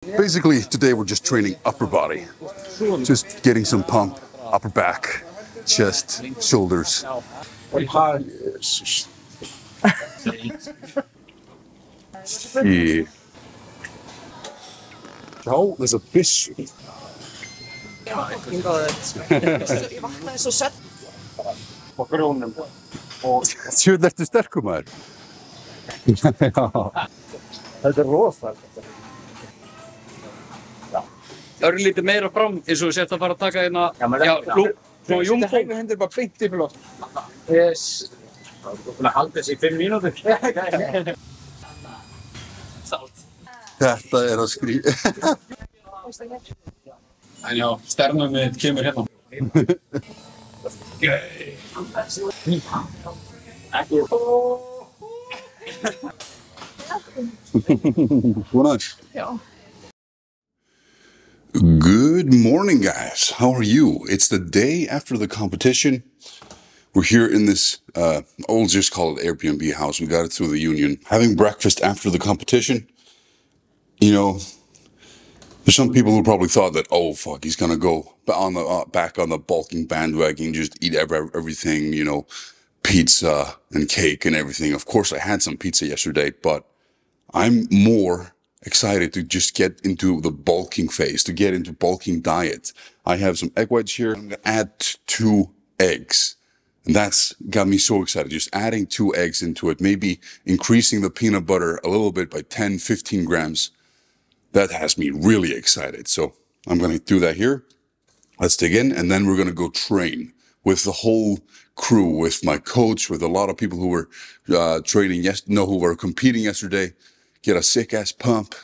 Basically, today we're just training upper body. Just getting some pump, upper back, chest, shoulders. Yeah. Oh, there's a fish. Sjöld ertu sterkur maður. Þetta rosalegt. Örlítið meira fram eins og þú sért að fara að taka hérna. Svona jungfrú hendur bara beint upp í loft. Yes. Það er búin að halda þessi í 5 mínútur. Þetta er að skrýja. En já, sternumið kemur hérna. Good morning, guys. How are you? It's the day after the competition. We're here in this, I'll just call it Airbnb house. We got it through the union. Having breakfast after the competition. You know, there's some people who probably thought that, oh, fuck, he's gonna go back on the bulking bandwagon, just eat everything, you know, pizza and cake and everything. Of course, I had some pizza yesterday, but I'm more excited to just get into the bulking phase, to get into bulking diet. I have some egg whites here. I'm gonna add 2 eggs. And that's got me so excited. Just adding 2 eggs into it, maybe increasing the peanut butter a little bit by 10, 15 grams. That has me really excited. So I'm going to do that here. Let's dig in. And then we're going to go train with the whole crew, with my coach, with a lot of people who were who were competing yesterday. Get a sick ass pump.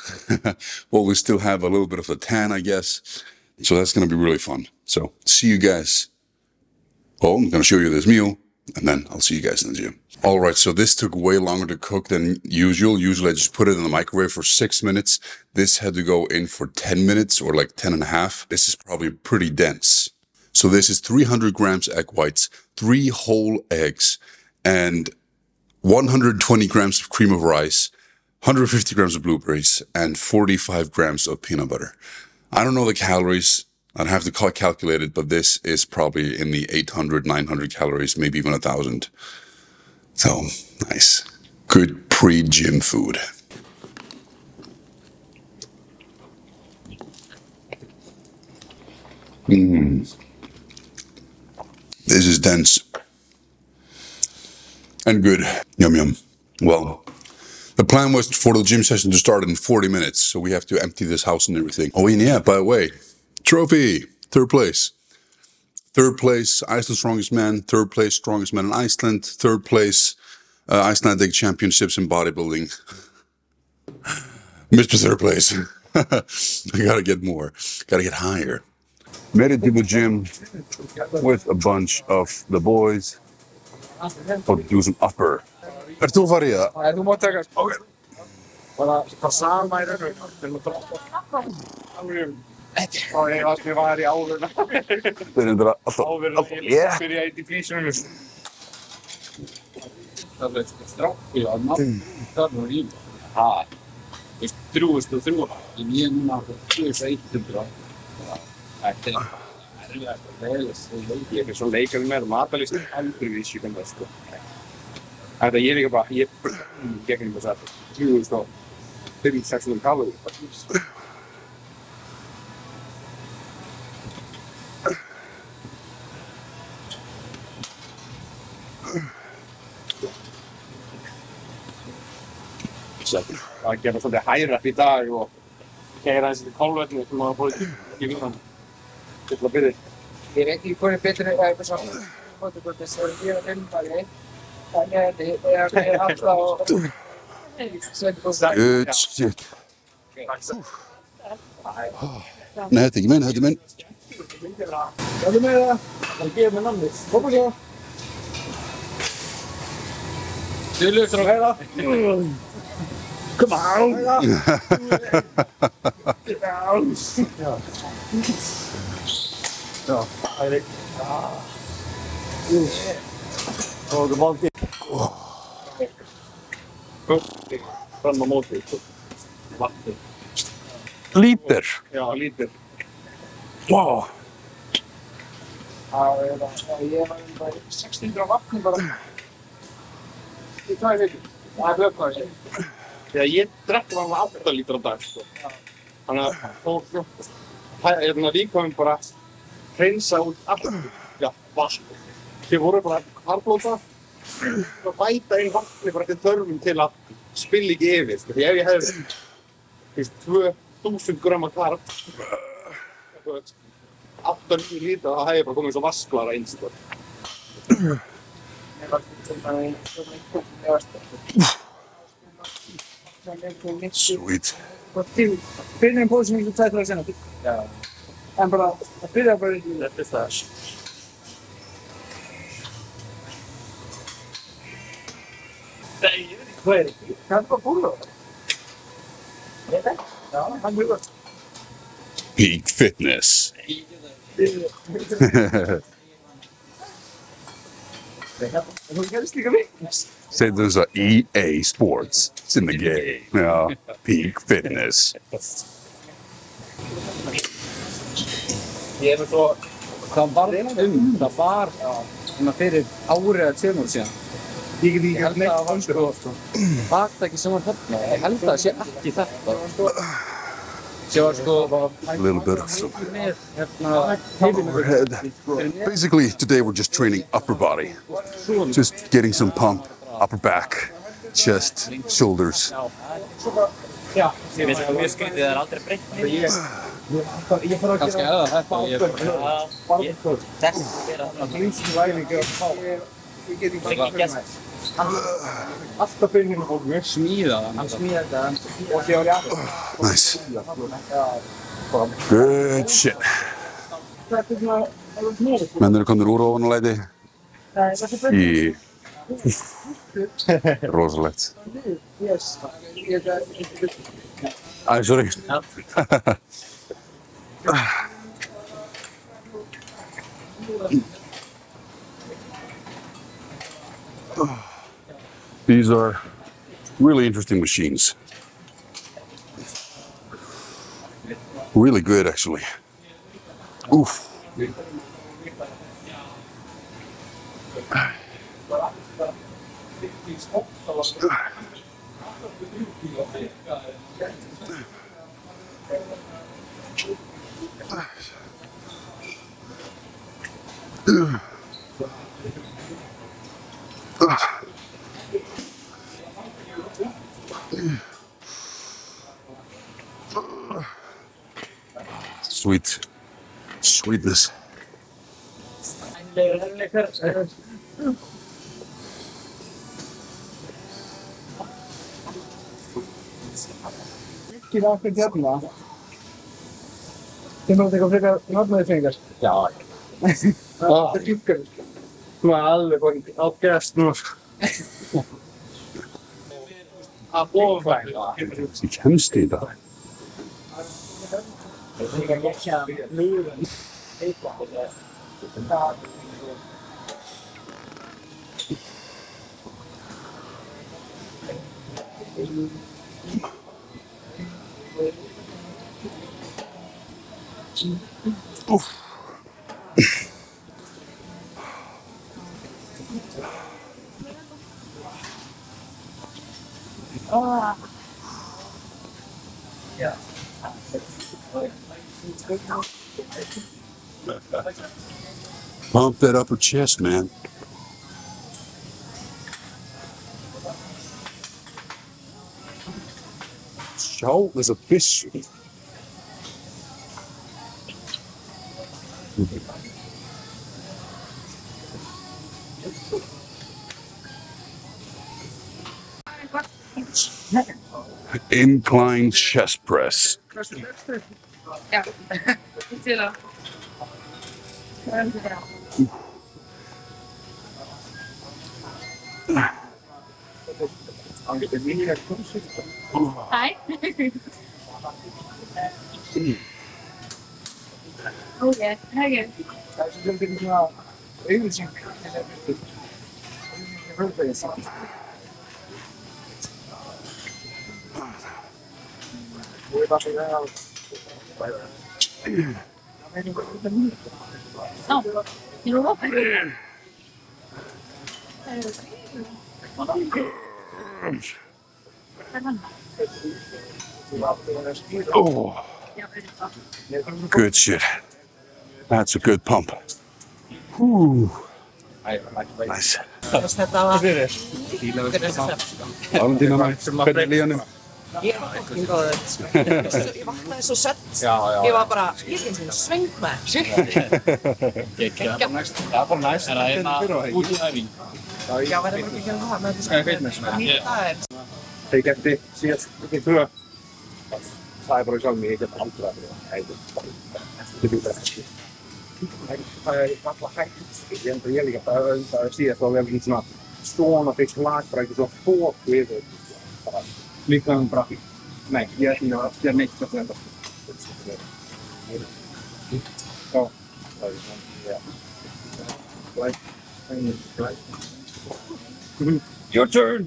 Well, we still have a little bit of a tan, I guess. So that's going to be really fun. So see you guys. Well, I'm going to show you this meal and then I'll see you guys in the gym. All right, so this took way longer to cook than usual. Usually I just put it in the microwave for 6 minutes. This had to go in for 10 minutes or like 10 and a half. This is probably pretty dense. So this is 300 grams egg whites, 3 whole eggs, and 120 grams of cream of rice, 150 grams of blueberries, and 45 grams of peanut butter. I don't know the calories. I'd have to calculate it, but this is probably in the 800, 900 calories, maybe even 1,000. So, nice. Good pre-gym food. This is dense. And good. Yum, yum. Well, the plan was for the gym session to start in 40 minutes, so we have to empty this house and everything. Oh, and yeah, by the way, trophy, 3rd place. 3rd place, Iceland's Strongest Man. 3rd place, Strongest Man in Iceland. 3rd place, Icelandic Championships in Bodybuilding. Mr. 3rd place. I gotta get more. Gotta get higher. Made it to the gym with a bunch of the boys. About to do some upper. Ert þú að fara í það? Nei, þú mátt taka. Ok. Bara sama í raunum. Við erum að droppa. Og ég varst mér var í áðurna. Þeir eru alltaf. Áðurna. Ég byrja í físunum. Það er strákið að náttúrulega. Það var í. Ha. Þú veist, 303. En ég núna 2100. Þetta er erfiðast að leiðast. Ég er svo leikari með matarlistin aldrei vissi hvernig það sko. Þetta ég líka bara, ég gekk bara að 3.600 kaloríur. Það gerði svolítið hærap í dag og keyra þessi til kolvetni sem maður búið í vinnan. Til að byrja. Ég veit ekki hvað betur en eitthvað svona. Þess að ég er umfæri. Good shit. Nei, þetta er ekki minn, þetta er minn. Hvað er með það? Það gefur mér namnið. Hoppa svo. Styrlu eftir að hæra. Come on! Já, hæri. Og þú valdi. Fram á móti. Vatni. Lítir. Já, lítir. Wow. Ég var bara 600 á vatni bara í 2 vikur. Það er hlökkaði sér. Þegar ég drekk var 8 lítra á dag, sko. Þannig að líkaminn bara hreinsa út allt vatn. Þið voru bara harðblóta og bæta inn vatni bara til þörfum til að spilla ekki yfir. Því ef ég hefði 2000 grömm af karb, 8-9 lítra, þá hefði ég bara komið eins og vatnsblara inn, sko. Sweet. Byrjar en pólisin ekki 2 dagar senna. Já. En bara, það byrjar bara ekki. Þetta er það. Nei, ég veit ekki hvað er þetta. Það er bara búið. Já, hann er mjög gott. Peak Fitness. Þú gerðist líka fitness. Segðu þess að EA Sports. It's in the game. Já, Peak Fitness. Ég er með svo, það var fyrir ári eða 2 ára síðan. Ég get ekki held að það var sko bakdæki sem var þarna. Ég held að það sé ekki þetta. Sem var sko A little bit of með overhead. Basically, today we're just training upper body. Just getting some pump, upper back, chest, shoulders. Já. Ég veist að mjög skrítið, það er aldrei breytt mér. Ég fara að kannski gera þetta. Þess að vera það glýmsvælingu og ég get ekki ekki gæst. alltaf byrjun og mjög smíðað hann. Hann smíðaði þetta. og því var ég aðeins. Nice. Good shit. Þetta er svona, það er smíðið. Menn eru komnir úr ofanulæti í rosalegt. Yes. Æ, sorry. These are really interesting machines. Really good, actually. Oof. Sweet. Sweetness. Ekki akkur hérna. Þeim bara teka frekar norðnaði fengar. Já. Það er líka. Nú er alveg bara á gæst nú. Að ofæla. Ég kemst í þetta. Oof. Pump that upper chest, man. Sjá þessa byssu. Incline chest press. Ja, til að Hej. Okay, okay. Það er sem fyrir svona auðvilsing. Og ég bara segja að No, in Europa. Oh, good shit. That's a good pump. Whew. Nice. Valentína, hvernig líður henni? Ég var fucking góður. Ég vaknaði svo sött. Ég var bara, ég er eins og sveng með. Það er bara næst. Er það hérna út í æfing? Já, verður bara ekki hérna með þess að nýta þær. Þegar ég geti síðast ekki tvö. Það er bara sjálf mig, ég get aldrei að hægja. Þetta er besta. Það er alltaf hægt. Ég líka það síðast þá verður svona svona fyrst lag, bara ekki svona fók yfir. Líka bara, nei, ég er ekki að gera neitt af þetta. Já, það er svona, já. Your turn!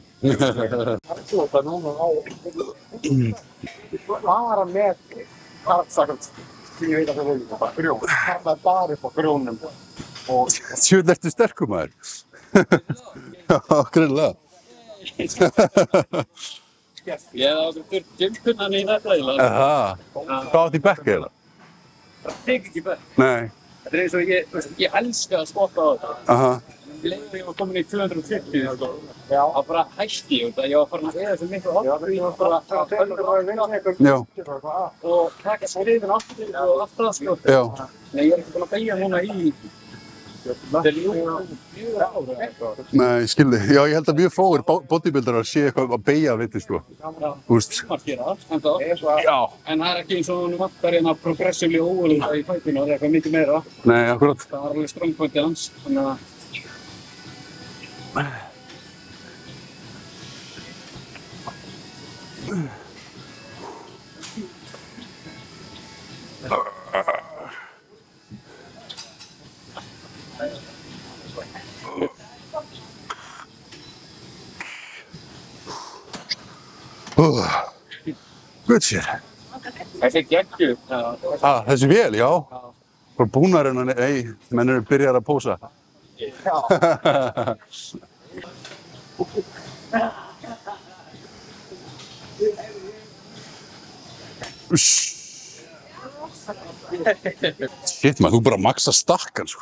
Svo það núna á bara með kartsakant sem ég veit að það voru bara grjón. Það er bara upp á grjónum. Sjöld ertu sterkur maður. Já, greinlega. Ég hef okkur þurft gymkunnan í þetta eiginlega. Hvað átt í bekk eiginlega? Það tek ekki bekk. Nei. Þetta er eins og ég elska að spotta á þetta. Leður ég var komin í 240, þá bara hætti ég. Ég var farin að eða svo miklu orku, ég var bara og taka skrifin aftur og aftur að sko. Nei, ég er ekki búinn að beygja núna í Nei, ég skilði. Já, ég held að mjög fáir bodybuildarar sé eitthvað að beygja að viti, sko. Þú veist. Margt gera það, en það er ekki eins og hann vantar hérna progressively óvölinda í fætinu og það er eitthvað mikið meira. Nei, akkurat. Það var alveg strongpointið hans, þannig að Good shit. þessi geggju. Þessi vél, já. Bara búnar hennan, menn eru byrjar að pósa. Shit maður, þú bara maxa stakkan, sko.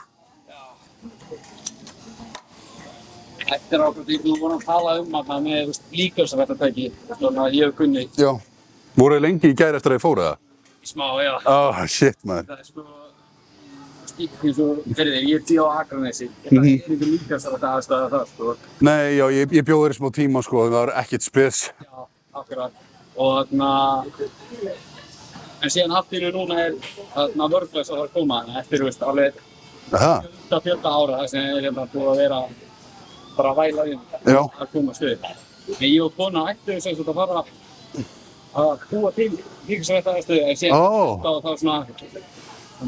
Eftir ákveð, ég voru að tala þarna með líkamsræktartæki, svona ég hef kunni. Já. Voru þið lengi í gær eftir að þið fóru það? Smá, já. Shit maður. Það er sko, eins og, ég er 10 á Akranesi. Það er ekki líkamsræktartæki það, sko. Nei, já, ég bjó þér í smá tíma, sko, það var ekkert spes. Já, akkurat. Og þarna, en síðan hafðinu núna er þarna vörglags að fara að koma, eftir, alveg fjölda ára, þess að ég er búið að vera bara að væla að koma stuð. En ég og kona ættu þess að fara að búa til líkamsræktarstöð, en síðan þá svona,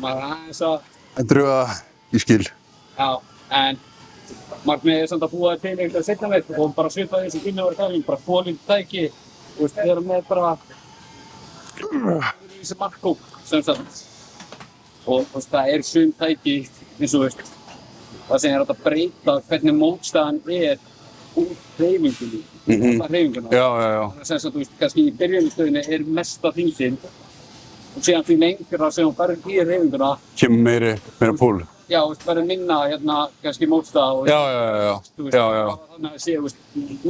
maður aðeins að... Ég skil. Já, en markmiðið er samt að búa til eitthvað seinna meir og bara svipa þessi kynni var talin, bara fólinn tæki, við erum með bara þessi markkók, sem sagt. Og það er sum tæki, eins og veist, það sem er að breyta hvernig mótstaðan er úr hreyfingunni, hreyfinguna. Já. Það er sem sagt, þú veist, kannski í byrjunarstöðinni er mesta þyngdin og síðan því lengra sem hún verður í hreyfinguna kemur meira púl. Já, þú veist, verður minna hérna, kannski mótstaða og Já. þannig að sé, þú veist,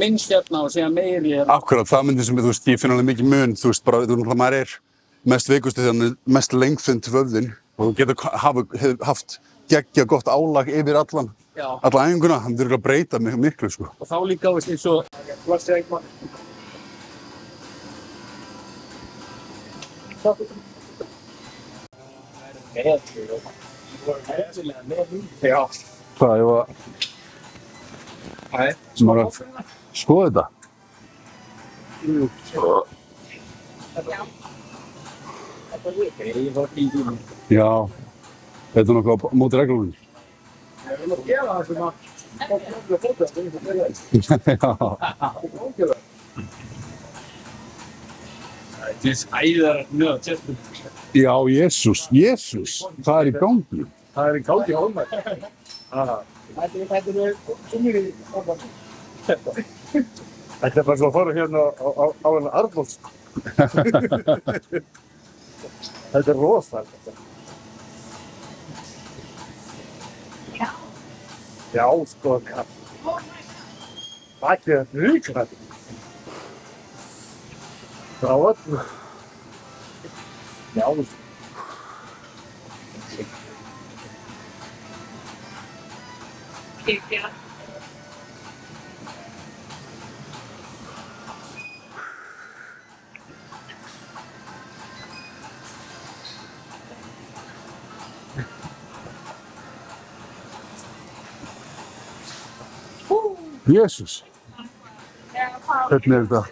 minnst hérna og síðan meiri hérna. Akkurat, það myndi sem, þú veist, ég finn alveg mikið mun, þú veist, bara, maður er mest veikustu þegar mest lengþund vöðvinn og þú getur haft geggja gott álag yfir alla æfinguna, það þurfa að breyta miklu, sko. Og þá líka, veist, eins og Já. Hvað, ég var að skoða þetta? Já. Þetta er nokkuð á móti reglunum. Við erum að gera það sem Það er æðar mjög tjestum. Já, Jesús, hvað er í gangi? Það er í gangi hólmæð. Þetta er bara svo að fara hérna á hennar Arnolds. Þetta er rosalegt. Já, sko, það er ríkvægt. Frá öllu. Já, Jesús, hvernig er þetta?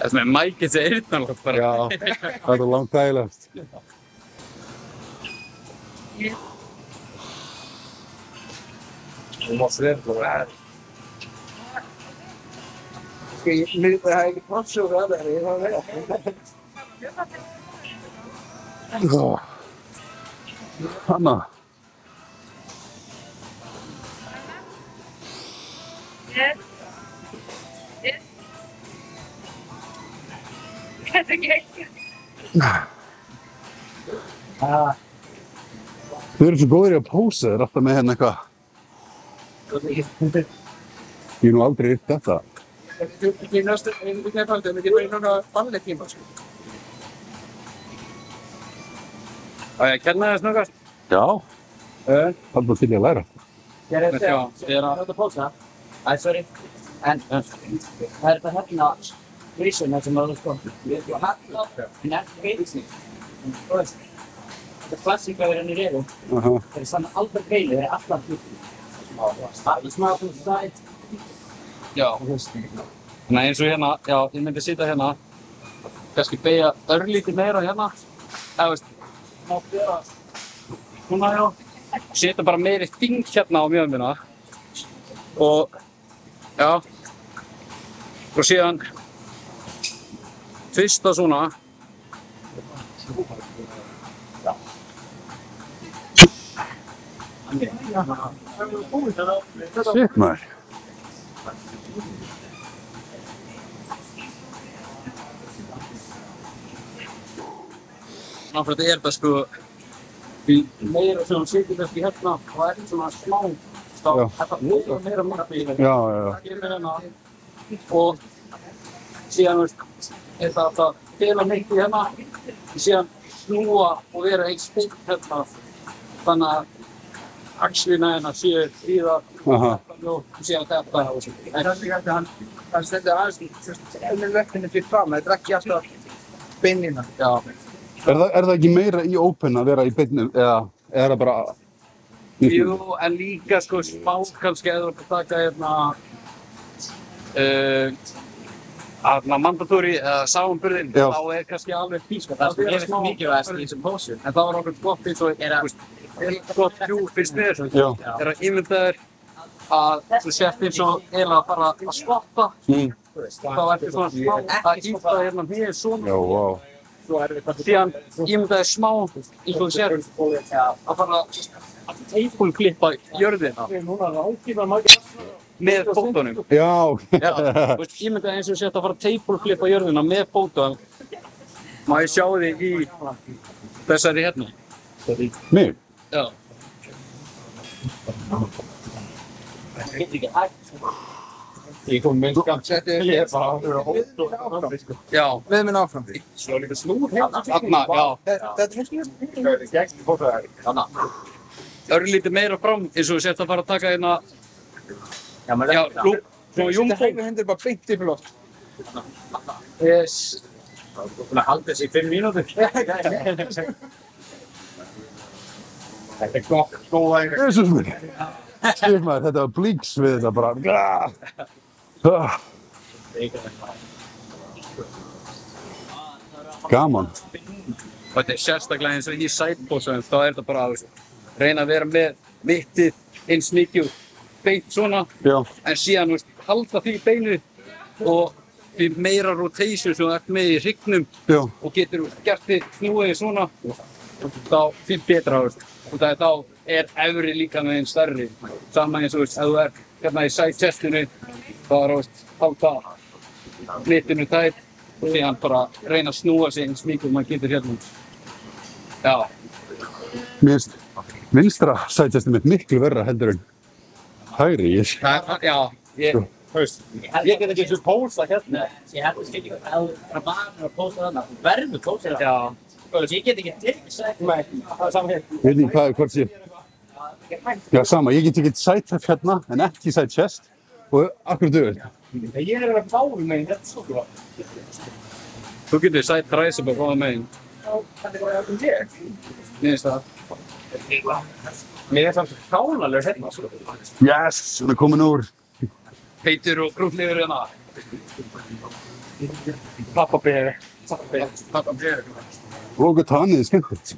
Það sem mækið sé eyrnalegt bara. Já, það er langt þægilegast. þú mást verða. Ég myndi að það ekki passa úr aðeins, ég var með. Hanna. Þetta er ekki. Þau eru svo góðir í að pósa, þeir eru alltaf með hérna eitthvað. Ég hef nú aldrei yrt þetta. Ekki næstu, einhvern veginn faldið, við getum einhverja bannlega tíma, sko. Á ég að kenna þess nokast? Já. Alltaf til ég að læra. Þetta pósa. Sorry. En það er þetta hérna grísuna sem það er sko. Við erum hérna en ekki grísni. Þetta er klassík að vera henni reyðu. Það er sann aldrei greiði, það er alltaf hluti. Það er smá from the side. Já. Þannig eins og hérna, já, ég myndi sitja hérna. Kannski beygja örlítið meira hérna. Eða veist, má bera svona já. Sitja bara meiri þyngd hérna á mjöðmina. Og já. Og síðan tvista svona. Shit, maður. Náttúrulega þetta er þetta sko því meira sem hún situr kannski hérna og það er svona smá þetta meira mætti Já. það kemur hérna og síðan veist er það að fela mikið hérna síðan snúa og vera eitt spil hérna þannig að axlina hérna séu fríða og síðan þetta Það stendur aðeins, ennur vektinni fyrir fram, þetta er ekki alltaf beinina. já. Er það ekki meira í open að vera í beinni eða er það bara... Jú, en líka sko smá kannski eða þú taka hérna mandatóri eða samanburðinn, þá er kannski alveg físk. Það sem er mikilvægast í þessum pósum. En það var okkur gott eins og gott hjú finnst mér er að ímyndaður að þú sért eins og eiginlega að fara að skvatta. Þá ertu svona smá að íta hérna hér svona. Já, vá. Síðan ímyndaður smá eins og þú sért að fara að teipulklippa jörðina með fótunum. Já. Ímyndaður eins og þú sért að fara að teipulklippa jörðina með fótunum. Má ég sjá þig í þessari hérna? Mig? Já. Ég kom með skamsetti, ég er bara að vera Já. Með minn áfram. Svo líka snúr hérna. Þarna, já. Þetta er Gegn fótaðar. Þarna. Örlítið meira fram eins og þú sért að fara að taka hérna. Já, svona jumbo. Hægri hendur bara beint upp í loft. Yes. Búin að halda þessi í 5 mínútur. Þetta er gott, góða einhver. Jesús minn. Shit, maður, þetta var blíks við þetta bara. Gaman. Og þetta er sérstaklega eins og í sidepósum, þá er þetta bara að reyna að vera með mittið eins mikið beint svona. Já. En síðan halda því beinu og því meira rotation sem þú ert með í hryggnum Já. og getur gert þig snúið svona, þá fyrir betra, veist. Og þá efri líkaminn stærri. Sama eins og veist, ef þú ert hérna í side chestinu, þá veist, halda litinu tætt og síðan bara reyna að snúa sig eins mikið maður getur hérna. Já. Mér finnst vinstra sætjastin mitt miklu verra heldur en hægri. Já, Ég get ekki eins og pósa hérna. Ég held að skilja ekki að það bara að pósa þarna. Þú verður pósa þarna. Já. Ég get ekki tekið sætt. Nei, það er saman hér. Ég veit ekki hvort sé. Já, sama. Ég get ekki sætjast hérna en ekki side chest og akkur döður. Ég að báðu meginn þetta svo. þú getur side tricep á báðum megin. Þetta er bara alveg ég. Mér finnst það. Mér samt hjálanlegur hérna, sko. Yes, hún komin úr. Heitur og krútlegur hérna. Pappaberi. Pappa björg. Og tannið er skemmtilegt.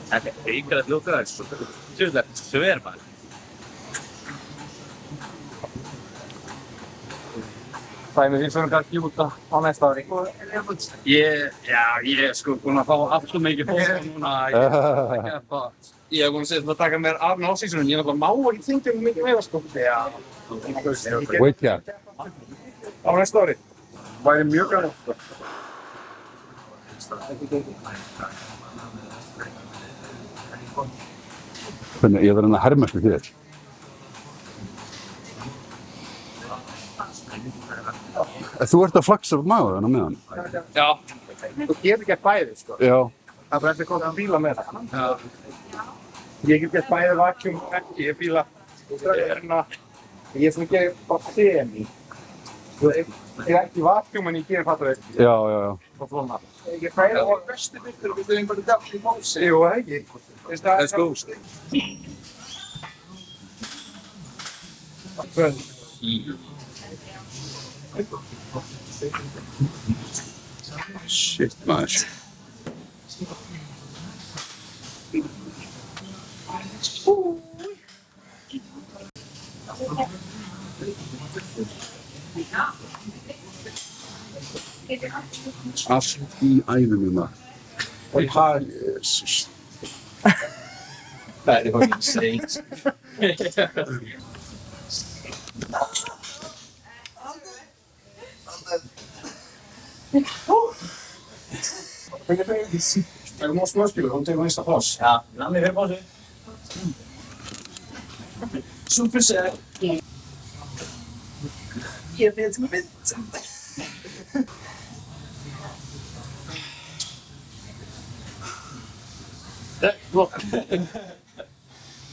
Þetta er ykkur að lúka það. Sjöðlegt, sver bara. Við fyrir kannski út á næsta ári. Ég er sko búinn að fá allt og mikið fólk núna. Ég er búinn að segja að taka mér af með off-seasonum. Ég er bara má ekki þyngja mikið meira sko. Já. Wait, yeah. Á næsta ári. Væri mjög gaman. Hvernig, ég verði að hermast með þér. Þú ert að flaksa upp maður með hann. Já. Þú getur gett bæði, sko. Já. Það er bara eftir hvort þú fíla með það. Já. Ég get gett bæði vacuum, ekki, ég fíla hérna. Ég er svona að gera bara semi. Ég er ekki vacuum en ég gerir fattur þau. Já. Og svona. Ég fæði það bestu byggur og við þurfum bara dæft í mósi. Jú, ekki. Let's go. Shit, maður. Allt í æfinu maður. Jesus. Það er bara insane. Það er mjög smörskilur, hún tegur næsta pláss. Já, namni fyrir pásu. Super set. Ég veit mynd.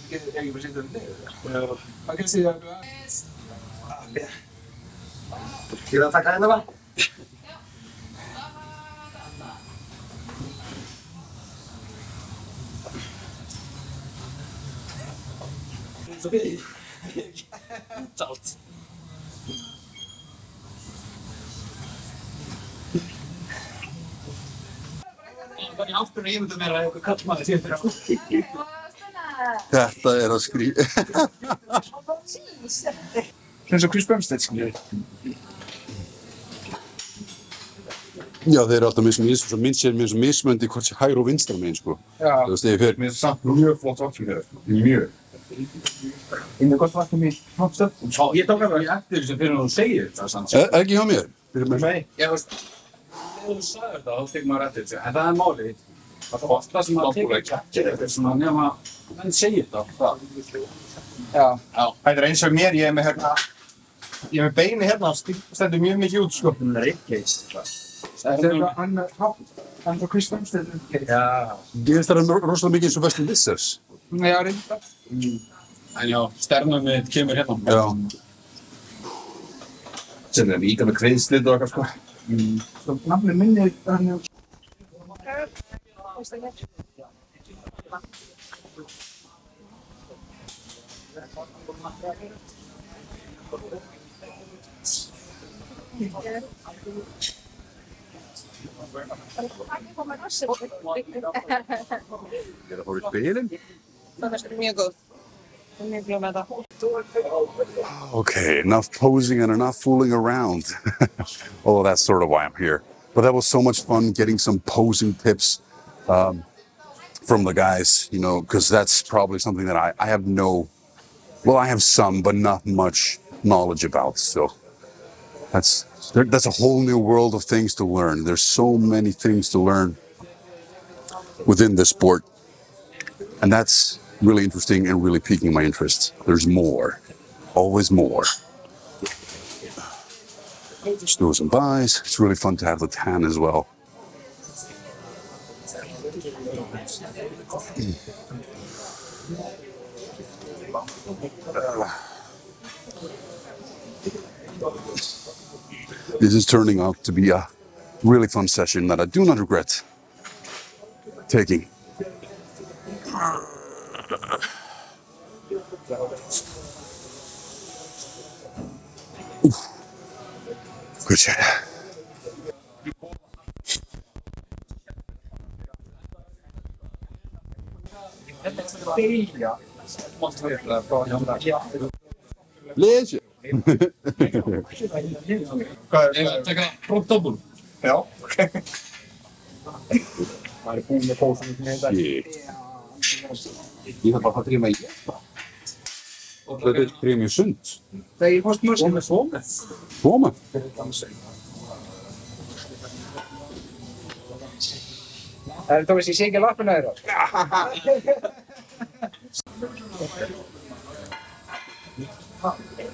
Ég ekki bara sýta um niður. Hvað kannst þið að gera? Ég er að taka hérna bara. Talt. Það er aftur að ímynda mér að eitthvað kallmanni sé fyrir að Þetta er að skrýta. Eins og Chris Bumstead, skiljið. Já, þeir eru alltaf mismunandi hvort sé hægri og vinstra megin, sko. Já. Þú veist, þegar Mér er samt mjög flott vacuum hér. Mjög. Einnig gott vacuum í Bumstead. Ég tók alveg eftir þessu fyrir að þú segir þetta samt. Ekki hjá mér. Nei. Ég veist, þegar þú sagði þetta, þá tekur maður eftir þessu. En það er málið. Það sem maður tekur ekki eftir svona nema menn segir þetta. Já. Þetta er eins og mér, ég er með beini hérna, stendur mjög mikið út, sko. Það er ekki eins. Þetta er eitthvað hann og Chris Bumstead. Já. Ég finnst það rosalega mikið eins og Western Wizards. Já, reynda. En já, sternum mitt kemur hérna. Já. Sem er líka með kreiðslit og eitthvað, sko. Svo nafnir minni hann Ég er að fóra í spilin. Það er mjög góð. Okay, enough posing and enough fooling around. Oh, that's sort of why I'm here. But that was so much fun getting some posing tips from the guys, you know, because that's probably something that I have I have some, but not much knowledge about. So that's a whole new world of things to learn. There's so many things to learn within this sport. And that's really interesting and really piquing my interest. There's more, always more. Just do some buys. It's really fun to have the tan as well. This is turning out to be a really fun session that I do not regret taking. Oof. Good shit. Leisure. Taka frontabúl. Já, ok. Það búin með pósum í dag. Ég þarf bara að tríma í þetta. Þetta er tríma í sund. Það er postmörsk. Svomið. Svomið? Það er Tómas, ég sé ekki lappina þeirra.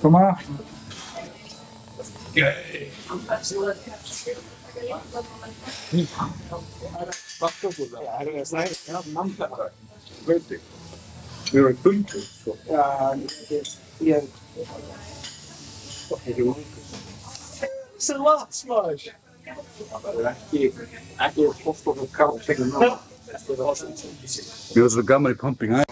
Koma. Við erum bundur, sko. Ég... It's a lot, Smash! Ekki fórstofnum kátt. Mér finnst þetta gaman í pumping.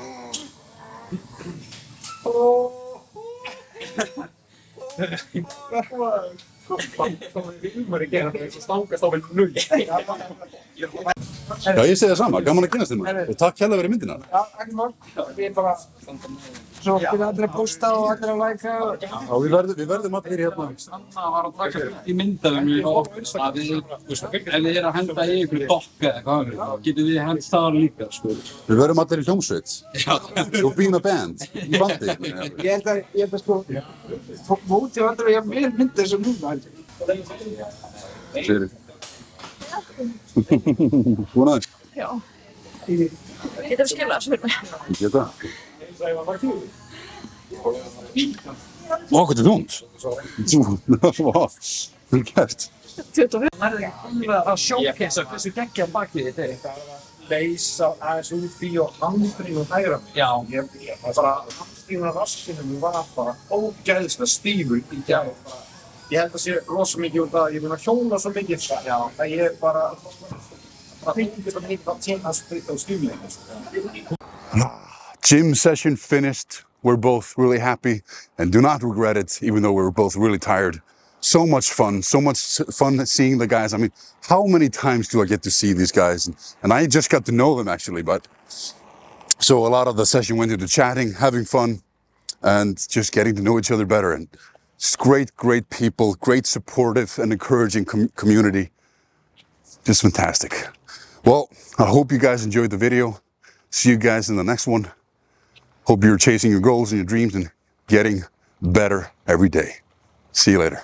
Já, ég segi það sama, gaman að kynast þér og takk hérlega fyrir myndina. Já, ekki mál. Við erum bara... Svo byrja allir að posta og allir að læka. Já, við verðum allir hérna. Anna var að taka í myndaðum í ofn að ef þið að henda í einhverju dokka eða hvað þá getum við hent það líka, sko. Við verðum allir í hljómsveit. You'll be in a band. Í bandi. Ég held að sko... Mótið var allir að ég meir mynda þessu núna, held ég. Sér þið. Svona aðeins. Já. Getur við skilað þessu fyrir mig? Ég geta. Ó, hvað er þúnd? Vá, vel gert. 25. Það er ekki að sjókessa hversu geggja bakið þetta er. Leysa aðeins út því og hamstringum hægra. Já. Bara hamstringum af raskinum var bara ógeðslega stífur í gær. Ég held að sé rosa mikið út að ég mun að hjóla svo mikið að ég er bara fengist að nýta að tjena á stífleginu. Gym session finished. We're both really happy and do not regret it, even though we were both really tired. So much fun seeing the guys. I mean, how many times do I get to see these guys? And I just got to know them actually, but so a lot of the session went into chatting, having fun, and just getting to know each other better. And just great people, great supportive and encouraging community. Just fantastic. Well, I hope you guys enjoyed the video. See you guys in the next one. Hope you're chasing your goals and your dreams and getting better every day. See you later.